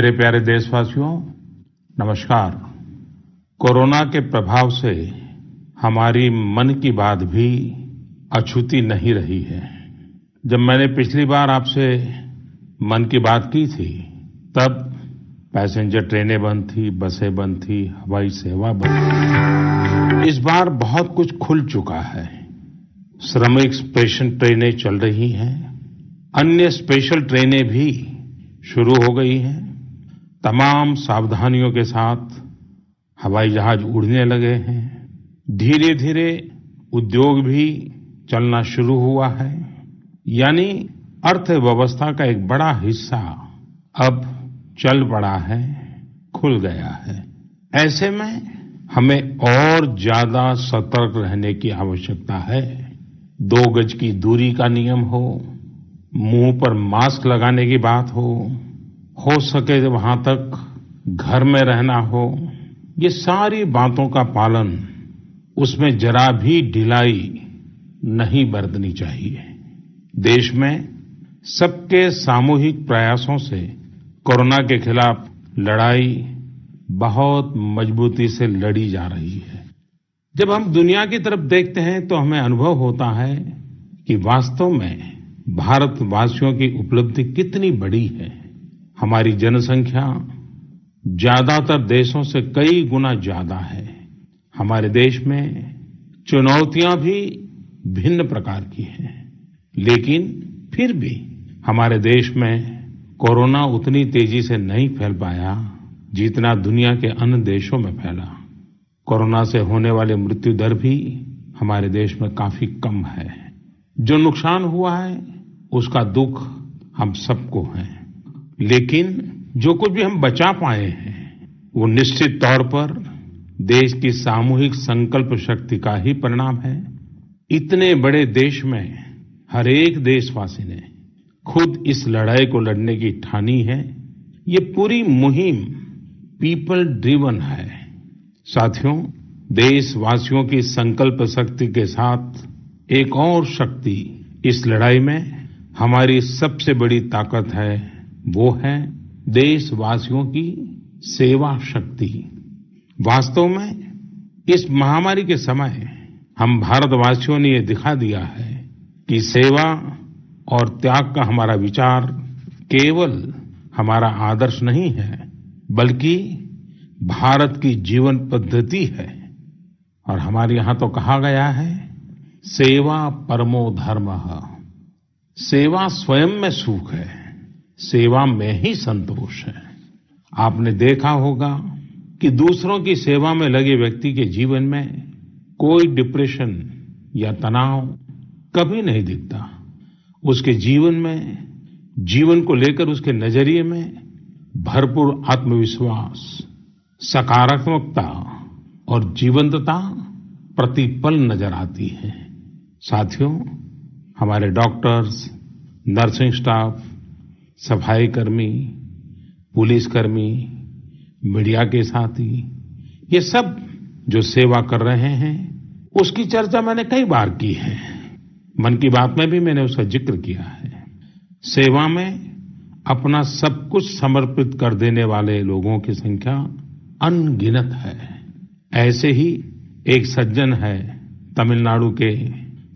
मेरे प्यारे देशवासियों, नमस्कार। कोरोना के प्रभाव से हमारी मन की बात भी अछूती नहीं रही है। जब मैंने पिछली बार आपसे मन की बात की थी, तब पैसेंजर ट्रेनें बंद थी, बसें बंद थी, हवाई सेवा बंद थी। इस बार बहुत कुछ खुल चुका है। श्रमिक स्पेशल ट्रेनें चल रही हैं, अन्य स्पेशल ट्रेनें भी शुरू हो गई हैं। तमाम सावधानियों के साथ हवाई जहाज उड़ने लगे हैं। धीरे धीरे उद्योग भी चलना शुरू हुआ है। यानी अर्थव्यवस्था का एक बड़ा हिस्सा अब चल पड़ा है, खुल गया है। ऐसे में हमें और ज्यादा सतर्क रहने की आवश्यकता है। 2 गज की दूरी का नियम हो, मुंह पर मास्क लगाने की बात हो सके तो वहां तक घर में रहना हो, ये सारी बातों का पालन, उसमें जरा भी ढिलाई नहीं बरतनी चाहिए। देश में सबके सामूहिक प्रयासों से कोरोना के खिलाफ लड़ाई बहुत मजबूती से लड़ी जा रही है। जब हम दुनिया की तरफ देखते हैं तो हमें अनुभव होता है कि वास्तव में भारतवासियों की उपलब्धि कितनी बड़ी है। हमारी जनसंख्या ज्यादातर देशों से कई गुना ज्यादा है। हमारे देश में चुनौतियां भी भिन्न प्रकार की हैं, लेकिन फिर भी हमारे देश में कोरोना उतनी तेजी से नहीं फैल पाया जितना दुनिया के अन्य देशों में फैला। कोरोना से होने वाली मृत्यु दर भी हमारे देश में काफी कम है। जो नुकसान हुआ है उसका दुख हम सबको है, लेकिन जो कुछ भी हम बचा पाए हैं वो निश्चित तौर पर देश की सामूहिक संकल्प शक्ति का ही परिणाम है। इतने बड़े देश में हर एक देशवासी ने खुद इस लड़ाई को लड़ने की ठानी है। ये पूरी मुहिम पीपल ड्रिवन है। साथियों, देशवासियों की संकल्प शक्ति के साथ एक और शक्ति इस लड़ाई में हमारी सबसे बड़ी ताकत है, वो है देशवासियों की सेवा शक्ति। वास्तव में इस महामारी के समय हम भारतवासियों ने ये दिखा दिया है कि सेवा और त्याग का हमारा विचार केवल हमारा आदर्श नहीं है, बल्कि भारत की जीवन पद्धति है। और हमारे यहाँ तो कहा गया है, सेवा परमो धर्मः। सेवा स्वयं में सुख है, सेवा में ही संतोष है। आपने देखा होगा कि दूसरों की सेवा में लगे व्यक्ति के जीवन में कोई डिप्रेशन या तनाव कभी नहीं दिखता। उसके जीवन में, जीवन को लेकर उसके नजरिए में भरपूर आत्मविश्वास, सकारात्मकता और जीवंतता प्रतिपल नजर आती है। साथियों, हमारे डॉक्टर्स, नर्सिंग स्टाफ, सफाई कर्मी, पुलिसकर्मी, मीडिया के साथी, ये सब जो सेवा कर रहे हैं, उसकी चर्चा मैंने कई बार की है। मन की बात में भी मैंने उसका जिक्र किया है। सेवा में अपना सब कुछ समर्पित कर देने वाले लोगों की संख्या अनगिनत है। ऐसे ही एक सज्जन है तमिलनाडु के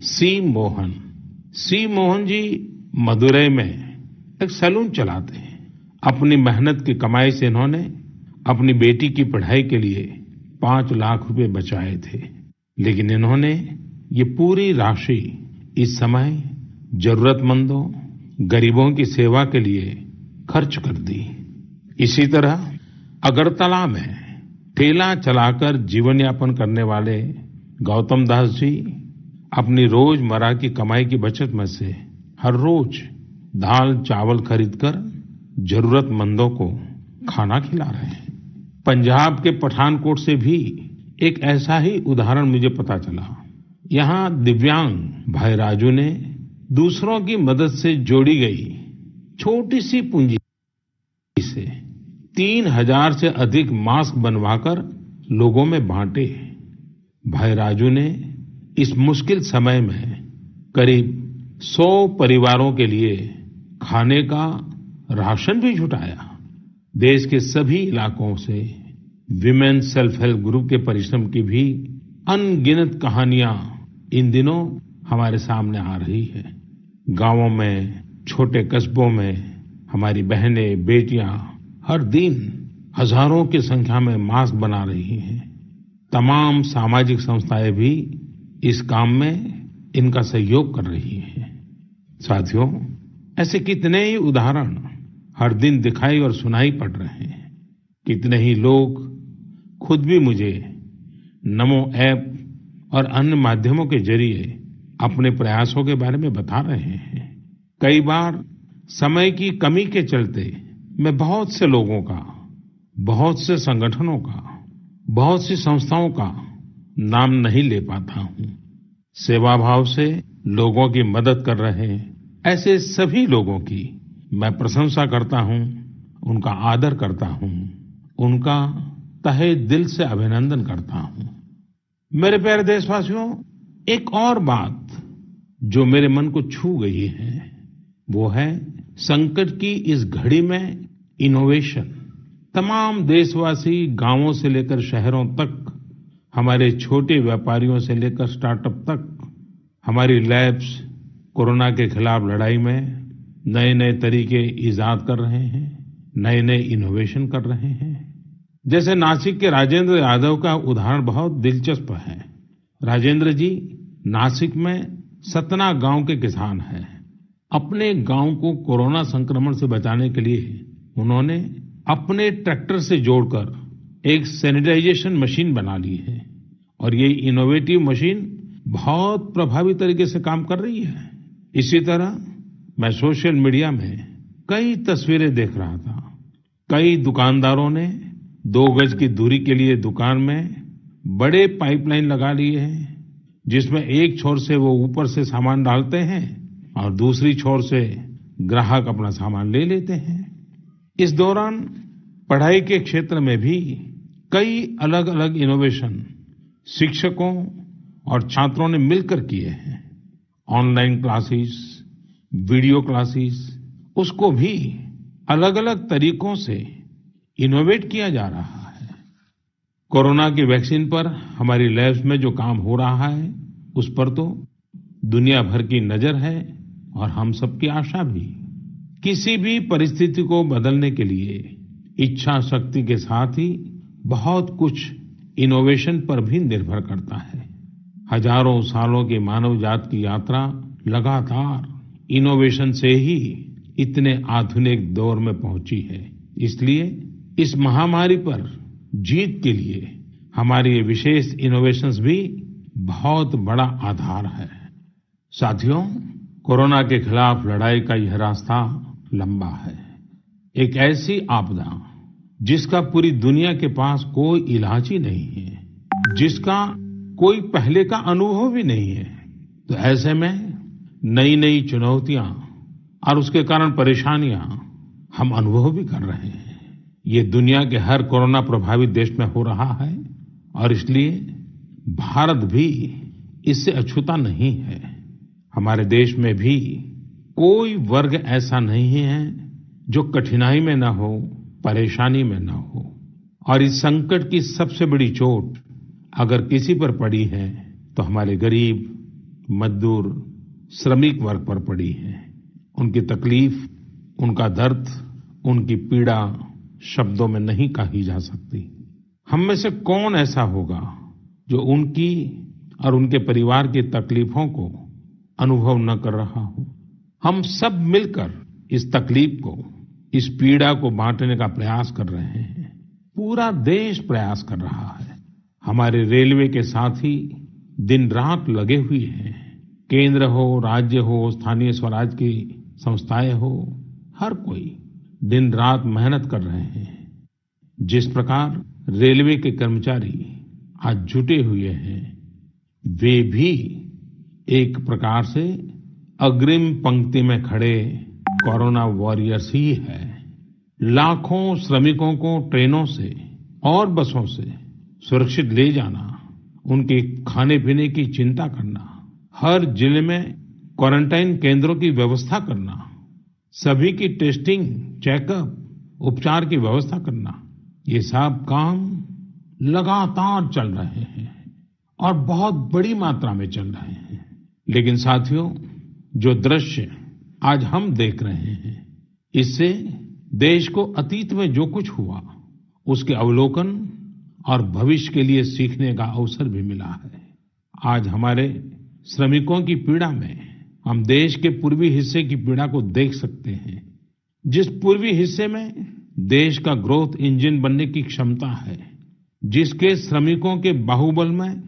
सी मोहन जी मदुरई में एक सैलून चलाते हैं। अपनी मेहनत की कमाई से इन्होंने अपनी बेटी की पढ़ाई के लिए 5 लाख रुपए बचाए थे, लेकिन इन्होंने ये पूरी राशि इस समय जरूरतमंदों, गरीबों की सेवा के लिए खर्च कर दी। इसी तरह अगरतला में ठेला चलाकर जीवन यापन करने वाले गौतम दास जी अपनी रोजमर्रा की कमाई की बचत में से हर रोज दाल चावल खरीदकर जरूरतमंदों को खाना खिला रहे हैं। पंजाब के पठानकोट से भी एक ऐसा ही उदाहरण मुझे पता चला। यहाँ दिव्यांग भाई राजू ने दूसरों की मदद से जोड़ी गई छोटी सी पूंजी से 3000 से अधिक मास्क बनवाकर लोगों में बांटे। भाई राजू ने इस मुश्किल समय में करीब 100 परिवारों के लिए खाने का राशन भी जुटाया। देश के सभी इलाकों से विमेन सेल्फ हेल्प ग्रुप के परिश्रम की भी अनगिनत कहानियां इन दिनों हमारे सामने आ रही है। गांवों में, छोटे कस्बों में हमारी बहनें, बेटियां हर दिन हजारों की संख्या में मास्क बना रही हैं। तमाम सामाजिक संस्थाएं भी इस काम में इनका सहयोग कर रही हैं। साथियों, ऐसे कितने ही उदाहरण हर दिन दिखाई और सुनाई पड़ रहे हैं। कितने ही लोग खुद भी मुझे नमो ऐप और अन्य माध्यमों के जरिए अपने प्रयासों के बारे में बता रहे हैं। कई बार समय की कमी के चलते मैं बहुत से लोगों का, बहुत से संगठनों का, बहुत सी संस्थाओं का नाम नहीं ले पाता हूं। सेवाभाव से लोगों की मदद कर रहे ऐसे सभी लोगों की मैं प्रशंसा करता हूं, उनका आदर करता हूं, उनका तहे दिल से अभिनंदन करता हूं। मेरे प्यारे देशवासियों, एक और बात जो मेरे मन को छू गई है वो है संकट की इस घड़ी में इनोवेशन। तमाम देशवासी गांवों से लेकर शहरों तक, हमारे छोटे व्यापारियों से लेकर स्टार्टअप तक, हमारी लैब्स कोरोना के खिलाफ लड़ाई में नए नए तरीके इजाद कर रहे हैं, नए नए इनोवेशन कर रहे हैं। जैसे नासिक के राजेंद्र यादव का उदाहरण बहुत दिलचस्प है। राजेंद्र जी नासिक में सतना गांव के किसान हैं। अपने गांव को कोरोना संक्रमण से बचाने के लिए उन्होंने अपने ट्रैक्टर से जोड़कर एक सैनिटाइजेशन मशीन बना ली है और ये इनोवेटिव मशीन बहुत प्रभावी तरीके से काम कर रही है। इसी तरह मैं सोशल मीडिया में कई तस्वीरें देख रहा था। कई दुकानदारों ने 2 गज की दूरी के लिए दुकान में बड़े पाइपलाइन लगा लिए हैं, जिसमें एक छोर से वो ऊपर से सामान डालते हैं और दूसरी छोर से ग्राहक अपना सामान ले लेते हैं। इस दौरान पढ़ाई के क्षेत्र में भी कई अलग अलग इनोवेशन शिक्षकों और छात्रों ने मिलकर किए हैं। ऑनलाइन क्लासेस, वीडियो क्लासेस, उसको भी अलग अलग तरीकों से इनोवेट किया जा रहा है। कोरोना की वैक्सीन पर हमारी लैब्स में जो काम हो रहा है उस पर तो दुनिया भर की नजर है और हम सबकी आशा भी। किसी भी परिस्थिति को बदलने के लिए इच्छा शक्ति के साथ ही बहुत कुछ इनोवेशन पर भी निर्भर करता है। हजारों सालों की मानव जात की यात्रा लगातार इनोवेशन से ही इतने आधुनिक दौर में पहुंची है। इसलिए इस महामारी पर जीत के लिए हमारे ये विशेष इनोवेशंस भी बहुत बड़ा आधार है। साथियों, कोरोना के खिलाफ लड़ाई का यह रास्ता लंबा है। एक ऐसी आपदा जिसका पूरी दुनिया के पास कोई इलाज ही नहीं है, जिसका कोई पहले का अनुभव भी नहीं है, तो ऐसे में नई नई चुनौतियां और उसके कारण परेशानियां हम अनुभव भी कर रहे हैं। ये दुनिया के हर कोरोना प्रभावित देश में हो रहा है और इसलिए भारत भी इससे अछूता नहीं है। हमारे देश में भी कोई वर्ग ऐसा नहीं है जो कठिनाई में न हो, परेशानी में न हो। और इस संकट की सबसे बड़ी चोट अगर किसी पर पड़ी है तो हमारे गरीब, मजदूर, श्रमिक वर्ग पर पड़ी है। उनकी तकलीफ, उनका दर्द, उनकी पीड़ा शब्दों में नहीं कही जा सकती। हम में से कौन ऐसा होगा जो उनकी और उनके परिवार की तकलीफों को अनुभव न कर रहा हो। हम सब मिलकर इस तकलीफ को, इस पीड़ा को बांटने का प्रयास कर रहे हैं। पूरा देश प्रयास कर रहा है। हमारे रेलवे के साथी दिन रात लगे हुए हैं। केंद्र हो, राज्य हो, स्थानीय स्वराज की संस्थाएं हो, हर कोई दिन रात मेहनत कर रहे हैं। जिस प्रकार रेलवे के कर्मचारी आज जुटे हुए हैं, वे भी एक प्रकार से अग्रिम पंक्ति में खड़े कोरोना वॉरियर्स ही है। लाखों श्रमिकों को ट्रेनों से और बसों से सुरक्षित ले जाना, उनके खाने पीने की चिंता करना, हर जिले में क्वारंटाइन केंद्रों की व्यवस्था करना, सभी की टेस्टिंग, चेकअप उपचार की व्यवस्था करना, ये सब काम लगातार चल रहे हैं और बहुत बड़ी मात्रा में चल रहे हैं। लेकिन साथियों, जो दृश्य आज हम देख रहे हैं, इससे देश को अतीत में जो कुछ हुआ उसके अवलोकन और भविष्य के लिए सीखने का अवसर भी मिला है। आज हमारे श्रमिकों की पीड़ा में हम देश के पूर्वी हिस्से की पीड़ा को देख सकते हैं। जिस पूर्वी हिस्से में देश का ग्रोथ इंजन बनने की क्षमता है, जिसके श्रमिकों के बाहुबल में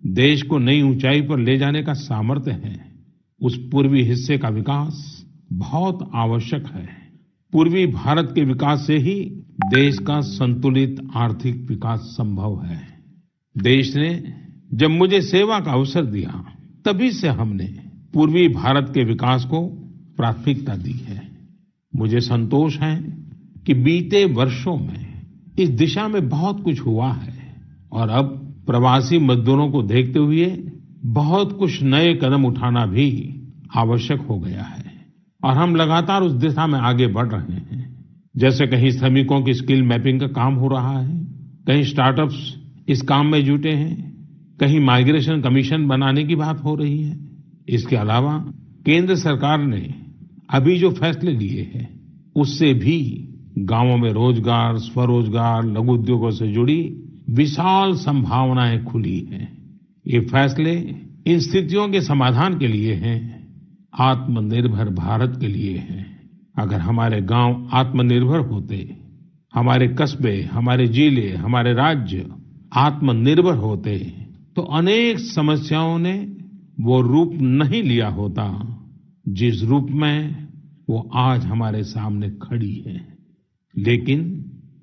देश को नई ऊंचाई पर ले जाने का सामर्थ्य है, उस पूर्वी हिस्से का विकास बहुत आवश्यक है। पूर्वी भारत के विकास से ही देश का संतुलित आर्थिक विकास संभव है। देश ने जब मुझे सेवा का अवसर दिया, तभी से हमने पूर्वी भारत के विकास को प्राथमिकता दी है। मुझे संतोष है कि बीते वर्षों में इस दिशा में बहुत कुछ हुआ है और अब प्रवासी मजदूरों को देखते हुए बहुत कुछ नए कदम उठाना भी आवश्यक हो गया है और हम लगातार उस दिशा में आगे बढ़ रहे हैं। जैसे कहीं श्रमिकों की स्किल मैपिंग का काम हो रहा है, कहीं स्टार्टअप्स इस काम में जुटे हैं, कहीं माइग्रेशन कमीशन बनाने की बात हो रही है। इसके अलावा केंद्र सरकार ने अभी जो फैसले लिए हैं, उससे भी गांवों में रोजगार, स्वरोजगार, लघु उद्योगों से जुड़ी विशाल संभावनाएं खुली हैं। ये फैसले इन स्थितियों के समाधान के लिए हैं, आत्मनिर्भर भारत के लिए हैं। अगर हमारे गांव आत्मनिर्भर होते, हमारे कस्बे, हमारे जिले, हमारे राज्य आत्मनिर्भर होते, तो अनेक समस्याओं ने वो रूप नहीं लिया होता जिस रूप में वो आज हमारे सामने खड़ी है। लेकिन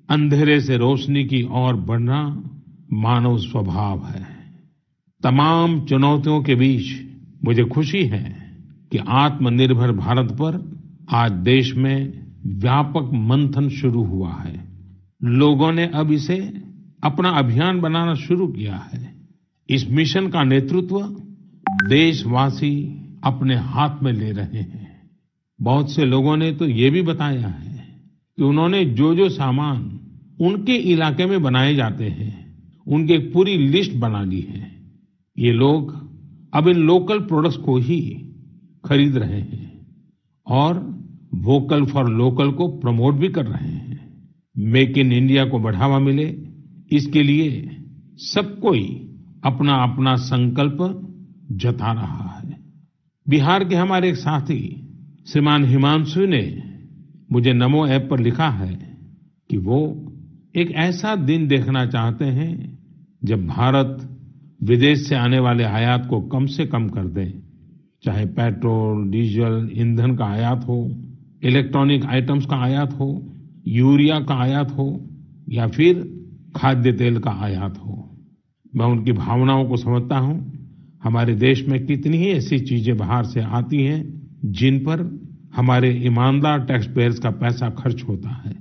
अंधेरे से रोशनी की ओर बढ़ना मानव स्वभाव है। तमाम चुनौतियों के बीच मुझे खुशी है कि आत्मनिर्भर भारत पर आज देश में व्यापक मंथन शुरू हुआ है। लोगों ने अब इसे अपना अभियान बनाना शुरू किया है। इस मिशन का नेतृत्व देशवासी अपने हाथ में ले रहे हैं। बहुत से लोगों ने तो ये भी बताया है कि उन्होंने जो जो सामान उनके इलाके में बनाए जाते हैं, उनकी एक पूरी लिस्ट बना ली है। ये लोग अब इन लोकल प्रोडक्ट्स को ही खरीद रहे हैं और वोकल फॉर लोकल को प्रमोट भी कर रहे हैं। मेक इन इंडिया को बढ़ावा मिले, इसके लिए सब कोई अपना अपना संकल्प जता रहा है। बिहार के हमारे एक साथी श्रीमान हिमांशु ने मुझे नमो ऐप पर लिखा है कि वो एक ऐसा दिन देखना चाहते हैं जब भारत विदेश से आने वाले आयात को कम से कम कर दे, चाहे पेट्रोल, डीजल, ईंधन का आयात हो, इलेक्ट्रॉनिक आइटम्स का आयात हो, यूरिया का आयात हो या फिर खाद्य तेल का आयात हो। मैं उनकी भावनाओं को समझता हूं। हमारे देश में कितनी ही ऐसी चीजें बाहर से आती हैं जिन पर हमारे ईमानदार टैक्स पेयर्स का पैसा खर्च होता है,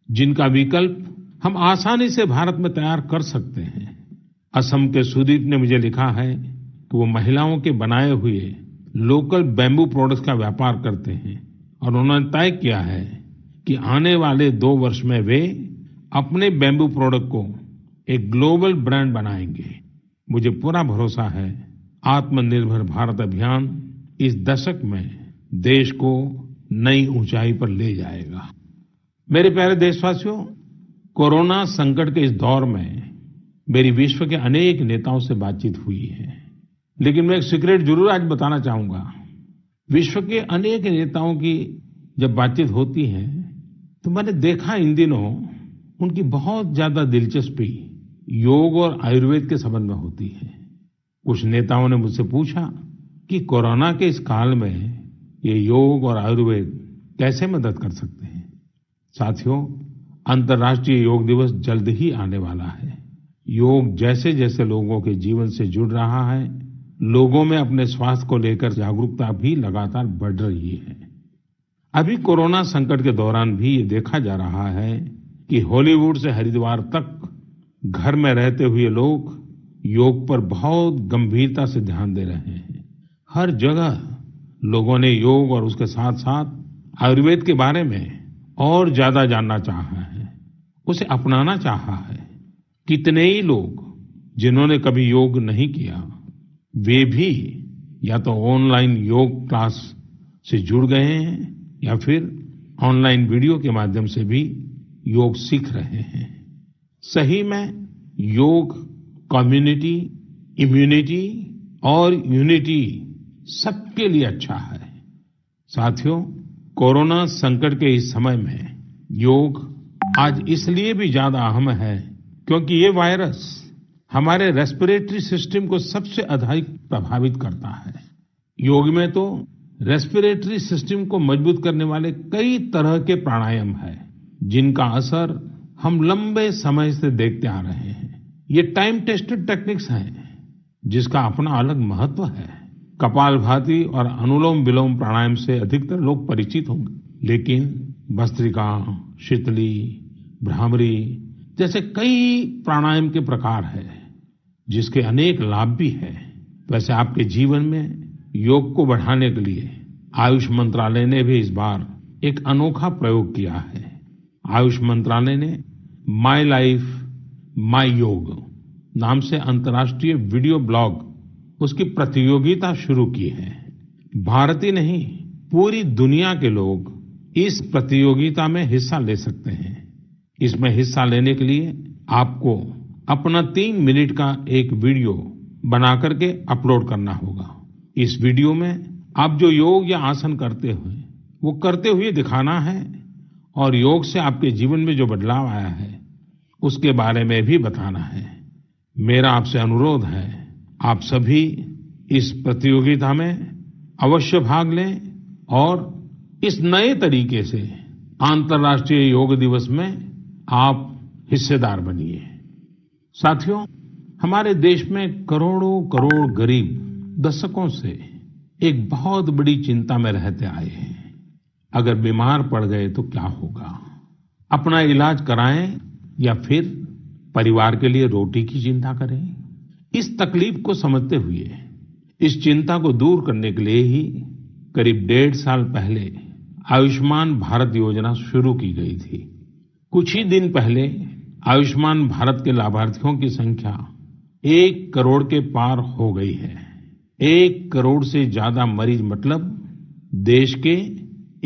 जिनका विकल्प हम आसानी से भारत में तैयार कर सकते हैं। असम के सुदीप ने मुझे लिखा है कि वो महिलाओं के बनाए हुए लोकल बैम्बू प्रोडक्ट्स का व्यापार करते हैं और उन्होंने तय किया है कि आने वाले 2 वर्ष में वे अपने बैम्बू प्रोडक्ट को एक ग्लोबल ब्रांड बनाएंगे। मुझे पूरा भरोसा है आत्मनिर्भर भारत अभियान इस दशक में देश को नई ऊंचाई पर ले जाएगा। मेरे प्यारे देशवासियों, कोरोना संकट के इस दौर में मेरी विश्व के अनेक नेताओं से बातचीत हुई है, लेकिन मैं एक सीक्रेट जरूर आज बताना चाहूंगा। विश्व के अनेक नेताओं की जब बातचीत होती है तो मैंने देखा इन दिनों उनकी बहुत ज्यादा दिलचस्पी योग और आयुर्वेद के संबंध में होती है। कुछ नेताओं ने मुझसे पूछा कि कोरोना के इस काल में ये योग और आयुर्वेद कैसे मदद कर सकते हैं। साथियों, अंतर्राष्ट्रीय योग दिवस जल्द ही आने वाला है। योग जैसे जैसे लोगों के जीवन से जुड़ रहा है, लोगों में अपने स्वास्थ्य को लेकर जागरूकता भी लगातार बढ़ रही है। अभी कोरोना संकट के दौरान भी ये देखा जा रहा है कि हॉलीवुड से हरिद्वार तक घर में रहते हुए लोग योग पर बहुत गंभीरता से ध्यान दे रहे हैं। हर जगह लोगों ने योग और उसके साथ साथ आयुर्वेद के बारे में और ज्यादा जानना चाहा है, उसे अपनाना चाहा है। कितने ही लोग जिन्होंने कभी योग नहीं किया, वे भी या तो ऑनलाइन योग क्लास से जुड़ गए हैं या फिर ऑनलाइन वीडियो के माध्यम से भी योग सीख रहे हैं। सही में योग कम्युनिटी, इम्यूनिटी और यूनिटी सबके लिए अच्छा है। साथियों, कोरोना संकट के इस समय में योग आज इसलिए भी ज्यादा अहम है क्योंकि ये वायरस हमारे रेस्पिरेटरी सिस्टम को सबसे अधिक प्रभावित करता है। योग में तो रेस्पिरेटरी सिस्टम को मजबूत करने वाले कई तरह के प्राणायाम हैं, जिनका असर हम लंबे समय से देखते आ रहे हैं। ये टाइम टेस्टेड टेक्निक्स हैं, जिसका अपना अलग महत्व है। कपालभाति और अनुलोम विलोम प्राणायाम से अधिकतर लोग परिचित होंगे, लेकिन भस्त्रिका, शीतली, भ्रामरी जैसे कई प्राणायाम के प्रकार हैं, जिसके अनेक लाभ भी हैं। वैसे आपके जीवन में योग को बढ़ाने के लिए आयुष मंत्रालय ने भी इस बार एक अनोखा प्रयोग किया है। आयुष मंत्रालय ने माय लाइफ माय योग नाम से अंतर्राष्ट्रीय वीडियो ब्लॉग उसकी प्रतियोगिता शुरू की है। भारत ही नहीं, पूरी दुनिया के लोग इस प्रतियोगिता में हिस्सा ले सकते हैं। इसमें हिस्सा लेने के लिए आपको अपना 3 मिनट का एक वीडियो बना करके अपलोड करना होगा। इस वीडियो में आप जो योग या आसन करते हुए वो करते हुए दिखाना है और योग से आपके जीवन में जो बदलाव आया है उसके बारे में भी बताना है। मेरा आपसे अनुरोध है, आप सभी इस प्रतियोगिता में अवश्य भाग लें और इस नए तरीके से अंतर्राष्ट्रीय योग दिवस में आप हिस्सेदार बनिए। साथियों, हमारे देश में करोड़ों करोड़ गरीब दशकों से एक बहुत बड़ी चिंता में रहते आए हैं। अगर बीमार पड़ गए तो क्या होगा? अपना इलाज कराएं या फिर परिवार के लिए रोटी की चिंता करें? इस तकलीफ को समझते हुए इस चिंता को दूर करने के लिए ही करीब 1.5 साल पहले आयुष्मान भारत योजना शुरू की गई थी। कुछ ही दिन पहले आयुष्मान भारत के लाभार्थियों की संख्या 1 करोड़ के पार हो गई है। 1 करोड़ से ज्यादा मरीज मतलब देश के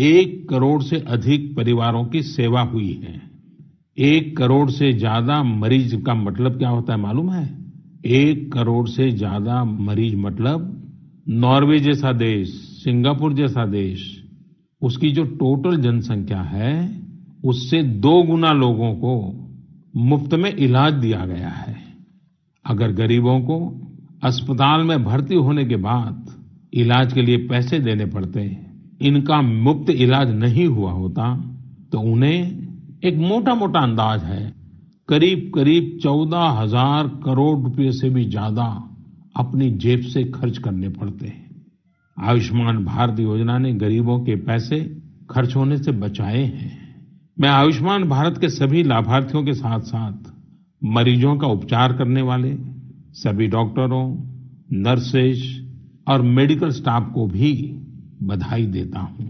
1 करोड़ से अधिक परिवारों की सेवा हुई है। 1 करोड़ से ज्यादा मरीज का मतलब क्या होता है मालूम है? 1 करोड़ से ज्यादा मरीज मतलब नॉर्वे जैसा देश, सिंगापुर जैसा देश, उसकी जो टोटल जनसंख्या है उससे 2 गुना लोगों को मुफ्त में इलाज दिया गया है। अगर गरीबों को अस्पताल में भर्ती होने के बाद इलाज के लिए पैसे देने पड़ते, इनका मुफ्त इलाज नहीं हुआ होता, तो उन्हें एक मोटा मोटा अंदाज है करीब करीब 14,000 करोड़ रुपए से भी ज्यादा अपनी जेब से खर्च करने पड़ते हैं। आयुष्मान भारत योजना ने गरीबों के पैसे खर्च होने से बचाए हैं। मैं आयुष्मान भारत के सभी लाभार्थियों के साथ साथ मरीजों का उपचार करने वाले सभी डॉक्टरों, नर्सेज और मेडिकल स्टाफ को भी बधाई देता हूं।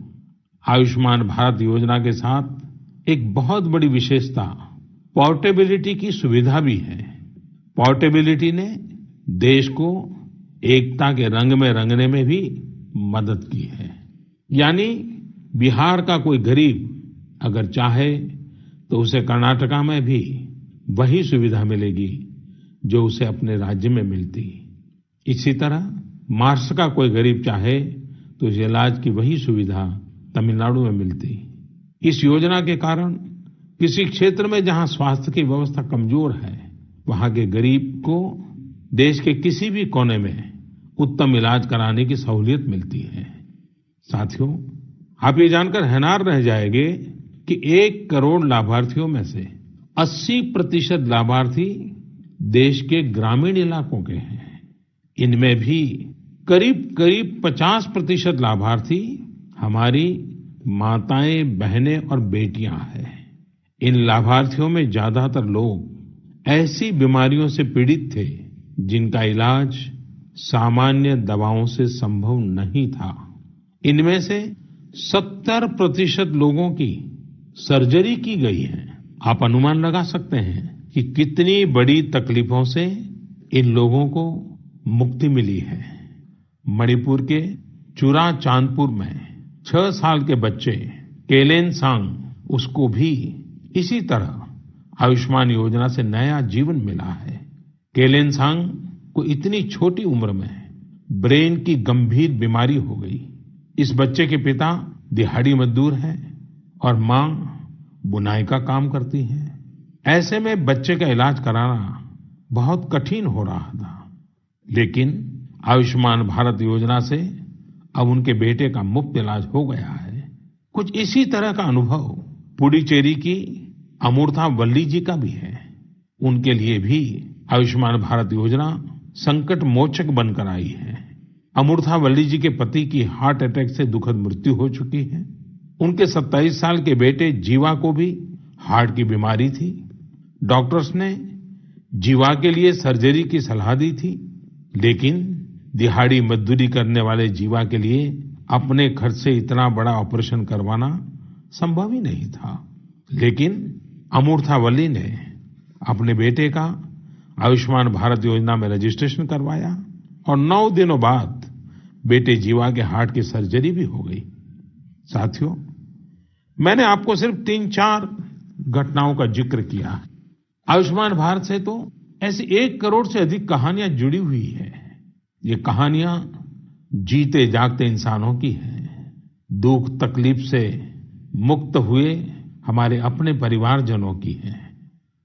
आयुष्मान भारत योजना के साथ एक बहुत बड़ी विशेषता पोर्टेबिलिटी की सुविधा भी है। पोर्टेबिलिटी ने देश को एकता के रंग में रंगने में भी मदद की है। यानी बिहार का कोई गरीब अगर चाहे तो उसे कर्नाटका में भी वही सुविधा मिलेगी जो उसे अपने राज्य में मिलती। इसी तरह महाराष्ट्र का कोई गरीब चाहे तो उसे इलाज की वही सुविधा तमिलनाडु में मिलती। इस योजना के कारण किसी क्षेत्र में जहां स्वास्थ्य की व्यवस्था कमजोर है, वहां के गरीब को देश के किसी भी कोने में उत्तम इलाज कराने की सहूलियत मिलती है। साथियों, आप ये जानकर हैरान रह जाएंगे कि 1 करोड़ लाभार्थियों में से 80% लाभार्थी देश के ग्रामीण इलाकों के हैं। इनमें भी करीब करीब 50% लाभार्थी हमारी माताएं, बहनें और बेटियां हैं। इन लाभार्थियों में ज्यादातर लोग ऐसी बीमारियों से पीड़ित थे जिनका इलाज सामान्य दवाओं से संभव नहीं था। इनमें से 70% लोगों की सर्जरी की गई है। आप अनुमान लगा सकते हैं कि कितनी बड़ी तकलीफों से इन लोगों को मुक्ति मिली है। मणिपुर के चुराचांदपुर में 6 साल के बच्चे केलेनसांग, उसको भी इसी तरह आयुष्मान योजना से नया जीवन मिला है। केलेनसांग को इतनी छोटी उम्र में ब्रेन की गंभीर बीमारी हो गई। इस बच्चे के पिता दिहाड़ी मजदूर हैं और मां बुनाई का काम करती हैं। ऐसे में बच्चे का इलाज कराना बहुत कठिन हो रहा था, लेकिन आयुष्मान भारत योजना से अब उनके बेटे का मुफ्त इलाज हो गया है। कुछ इसी तरह का अनुभव पुडुचेरी की अमूर्था वल्ली जी का भी है। उनके लिए भी आयुष्मान भारत योजना संकट मोचक बनकर आई है। अमूर्था वल्ली जी के पति की हार्ट अटैक से दुखद मृत्यु हो चुकी है। उनके 27 साल के बेटे जीवा को भी हार्ट की बीमारी थी। डॉक्टर्स ने जीवा के लिए सर्जरी की सलाह दी थी, लेकिन दिहाड़ी मजदूरी करने वाले जीवा के लिए अपने खर्च से इतना बड़ा ऑपरेशन करवाना संभव ही नहीं था। लेकिन अमूर्था वल्ली ने अपने बेटे का आयुष्मान भारत योजना में रजिस्ट्रेशन करवाया और 9 दिनों बाद बेटे जीवा के हार्ट की सर्जरी भी हो गई। साथियों, मैंने आपको सिर्फ 3-4 घटनाओं का जिक्र किया है। आयुष्मान भारत से तो ऐसी 1 करोड़ से अधिक कहानियां जुड़ी हुई है। ये कहानियां जीते जागते इंसानों की हैं। दुख तकलीफ से मुक्त हुए हमारे अपने परिवारजनों की हैं।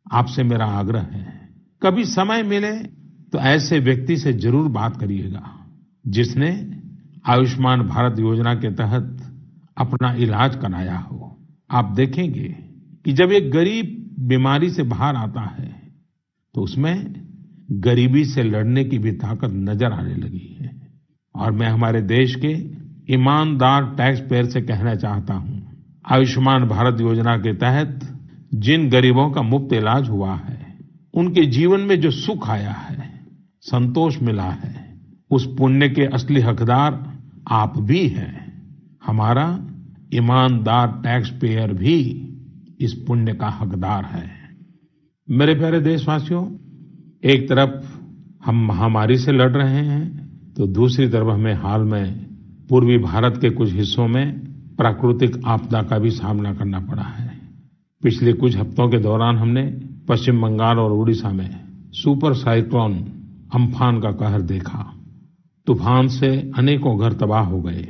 आपसे मेरा आग्रह है, कभी समय मिले तो ऐसे व्यक्ति से जरूर बात करिएगा जिसने आयुष्मान भारत योजना के तहत अपना इलाज कराया हो। आप देखेंगे कि जब एक गरीब बीमारी से बाहर आता है तो उसमें गरीबी से लड़ने की भी ताकत नजर आने लगी है। और मैं हमारे देश के ईमानदार टैक्स पेयर से कहना चाहता हूं, आयुष्मान भारत योजना के तहत जिन गरीबों का मुफ्त इलाज हुआ है, उनके जीवन में जो सुख आया है, संतोष मिला है, उस पुण्य के असली हकदार आप भी हैं। हमारा ईमानदार टैक्स पेयर भी इस पुण्य का हकदार है। मेरे प्यारे देशवासियों, एक तरफ हम महामारी से लड़ रहे हैं तो दूसरी तरफ हमें हाल में पूर्वी भारत के कुछ हिस्सों में प्राकृतिक आपदा का भी सामना करना पड़ा है। पिछले कुछ हफ्तों के दौरान हमने पश्चिम बंगाल और उड़ीसा में सुपर साइक्लोन अम्फान का कहर देखा। तूफान से अनेकों घर तबाह हो गए,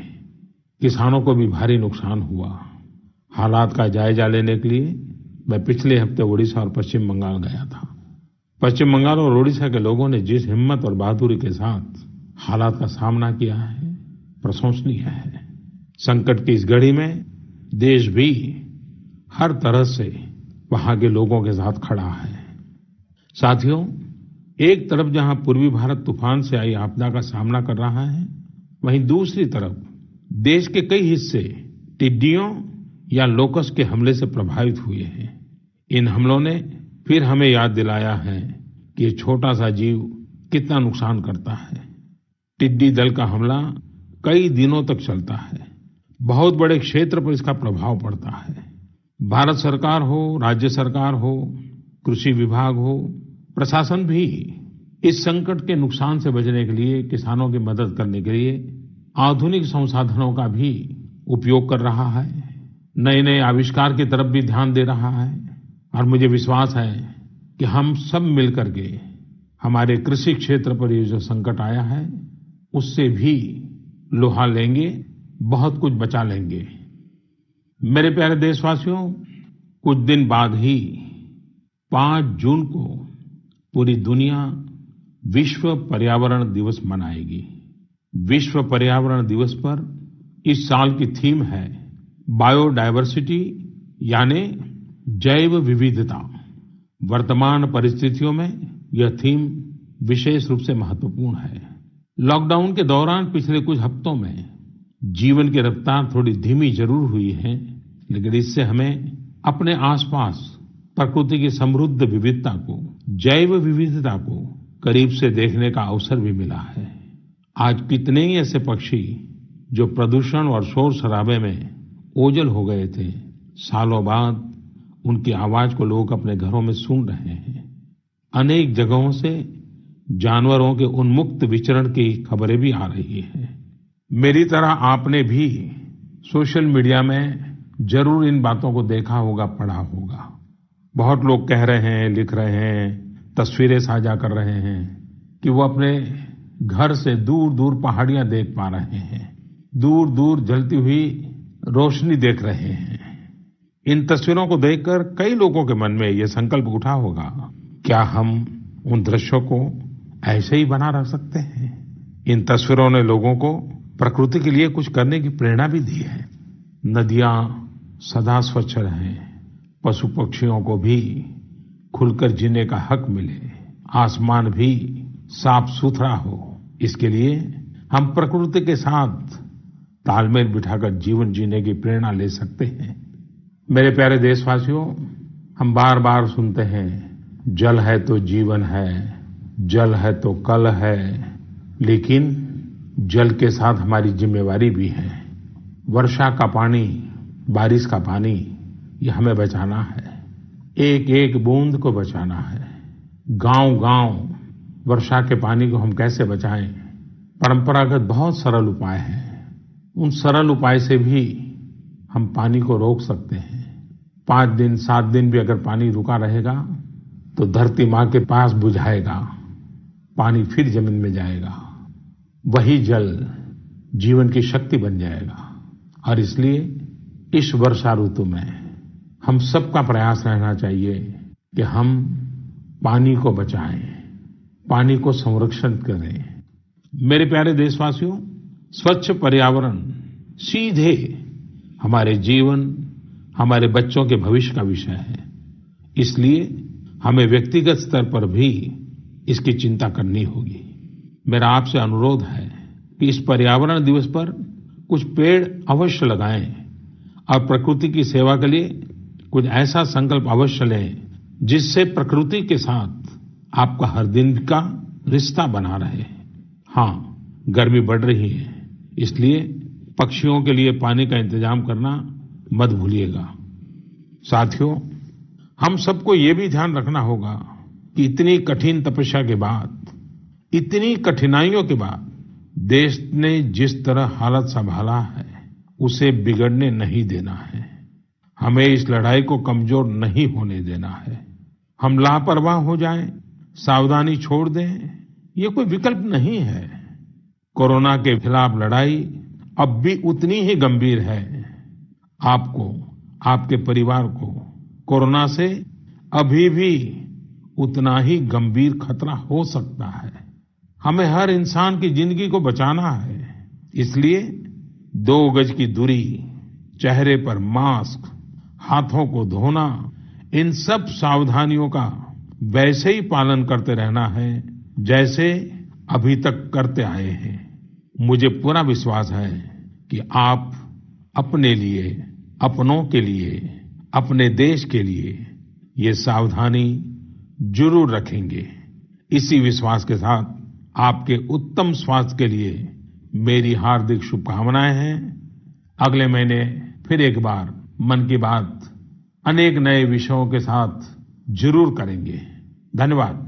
किसानों को भी भारी नुकसान हुआ। हालात का जायजा लेने के लिए मैं पिछले हफ्ते उड़ीसा और पश्चिम बंगाल गया था। पश्चिम बंगाल और उड़ीसा के लोगों ने जिस हिम्मत और बहादुरी के साथ हालात का सामना किया है, प्रशंसनीय है। संकट की इस घड़ी में देश भी हर तरह से वहां के लोगों के साथ खड़ा है। साथियों, एक तरफ जहां पूर्वी भारत तूफान से आई आपदा का सामना कर रहा है, वहीं दूसरी तरफ देश के कई हिस्से टिड्डियों या लोकस्ट के हमले से प्रभावित हुए हैं। इन हमलों ने फिर हमें याद दिलाया है कि ये छोटा सा जीव कितना नुकसान करता है। टिड्डी दल का हमला कई दिनों तक चलता है। बहुत बड़े क्षेत्र पर इसका प्रभाव पड़ता है। भारत सरकार हो, राज्य सरकार हो, कृषि विभाग हो, प्रशासन भी इस संकट के नुकसान से बचने के लिए, किसानों की मदद करने के लिए आधुनिक संसाधनों का भी उपयोग कर रहा है। नए नए आविष्कार की तरफ भी ध्यान दे रहा है। और मुझे विश्वास है कि हम सब मिलकर के हमारे कृषि क्षेत्र पर ये जो संकट आया है, उससे भी लोहा लेंगे, बहुत कुछ बचा लेंगे। मेरे प्यारे देशवासियों, कुछ दिन बाद ही 5 जून को पूरी दुनिया विश्व पर्यावरण दिवस मनाएगी। विश्व पर्यावरण दिवस पर इस साल की थीम है बायोडायवर्सिटी, यानी जैव विविधता। वर्तमान परिस्थितियों में यह थीम विशेष रूप से महत्वपूर्ण है। लॉकडाउन के दौरान पिछले कुछ हफ्तों में जीवन की रफ्तार थोड़ी धीमी जरूर हुई है, लेकिन इससे हमें अपने आसपास प्रकृति की समृद्ध विविधता को, जैव विविधता को करीब से देखने का अवसर भी मिला है। आज कितने ही ऐसे पक्षी जो प्रदूषण और शोर शराबे में ओझल हो गए थे, सालों बाद उनकी आवाज को लोग अपने घरों में सुन रहे हैं। अनेक जगहों से जानवरों के उन्मुक्त विचरण की खबरें भी आ रही हैं। मेरी तरह आपने भी सोशल मीडिया में जरूर इन बातों को देखा होगा, पढ़ा होगा। बहुत लोग कह रहे हैं, लिख रहे हैं, तस्वीरें साझा कर रहे हैं कि वो अपने घर से दूर दूर पहाड़ियां देख पा रहे हैं, दूर दूर जलती हुई रोशनी देख रहे हैं। इन तस्वीरों को देखकर कई लोगों के मन में ये संकल्प उठा होगा, क्या हम उन दृश्यों को ऐसे ही बना रख सकते हैं? इन तस्वीरों ने लोगों को प्रकृति के लिए कुछ करने की प्रेरणा भी दी है। नदियां सदा स्वच्छ रहें, पशु पक्षियों को भी खुलकर जीने का हक मिले, आसमान भी साफ सुथरा हो, इसके लिए हम प्रकृति के साथ तालमेल बिठाकर जीवन जीने की प्रेरणा ले सकते हैं। मेरे प्यारे देशवासियों, हम बार बार सुनते हैं, जल है तो जीवन है, जल है तो कल है, लेकिन जल के साथ हमारी जिम्मेवारी भी है। वर्षा का पानी, बारिश का पानी, ये हमें बचाना है। एक एक बूंद को बचाना है। गांव-गांव वर्षा के पानी को हम कैसे बचाएं? परंपरागत बहुत सरल उपाय हैं। उन सरल उपाय से भी हम पानी को रोक सकते हैं। 5 दिन 7 दिन भी अगर पानी रुका रहेगा तो धरती माँ के पास बुझाएगा, पानी फिर जमीन में जाएगा, वही जल जीवन की शक्ति बन जाएगा। और इसलिए इस वर्षा ऋतु में हम सबका प्रयास रहना चाहिए कि हम पानी को बचाएं, पानी को संरक्षण करें। मेरे प्यारे देशवासियों, स्वच्छ पर्यावरण सीधे हमारे जीवन, हमारे बच्चों के भविष्य का विषय है। इसलिए हमें व्यक्तिगत स्तर पर भी इसकी चिंता करनी होगी। मेरा आपसे अनुरोध है कि इस पर्यावरण दिवस पर कुछ पेड़ अवश्य लगाएं और प्रकृति की सेवा के लिए कुछ ऐसा संकल्प अवश्य लें जिससे प्रकृति के साथ आपका हर दिन का रिश्ता बना रहे। हाँ, गर्मी बढ़ रही है, इसलिए पक्षियों के लिए पानी का इंतजाम करना मत भूलिएगा। साथियों, हम सबको ये भी ध्यान रखना होगा कि इतनी कठिन तपस्या के बाद, इतनी कठिनाइयों के बाद देश ने जिस तरह हालत संभाला है, उसे बिगड़ने नहीं देना है। हमें इस लड़ाई को कमजोर नहीं होने देना है। हम लापरवाह हो जाएं, सावधानी छोड़ दें, ये कोई विकल्प नहीं है। कोरोना के खिलाफ लड़ाई अब भी उतनी ही गंभीर है। आपको, आपके परिवार को कोरोना से अभी भी उतना ही गंभीर खतरा हो सकता है। हमें हर इंसान की जिंदगी को बचाना है। इसलिए 2 गज की दूरी, चेहरे पर मास्क, हाथों को धोना, इन सब सावधानियों का वैसे ही पालन करते रहना है जैसे अभी तक करते आए हैं। मुझे पूरा विश्वास है कि आप अपने लिए, अपनों के लिए, अपने देश के लिए ये सावधानी जरूर रखेंगे। इसी विश्वास के साथ आपके उत्तम स्वास्थ्य के लिए मेरी हार्दिक शुभकामनाएं हैं। अगले महीने फिर एक बार मन की बात अनेक नए विषयों के साथ जरूर करेंगे। धन्यवाद।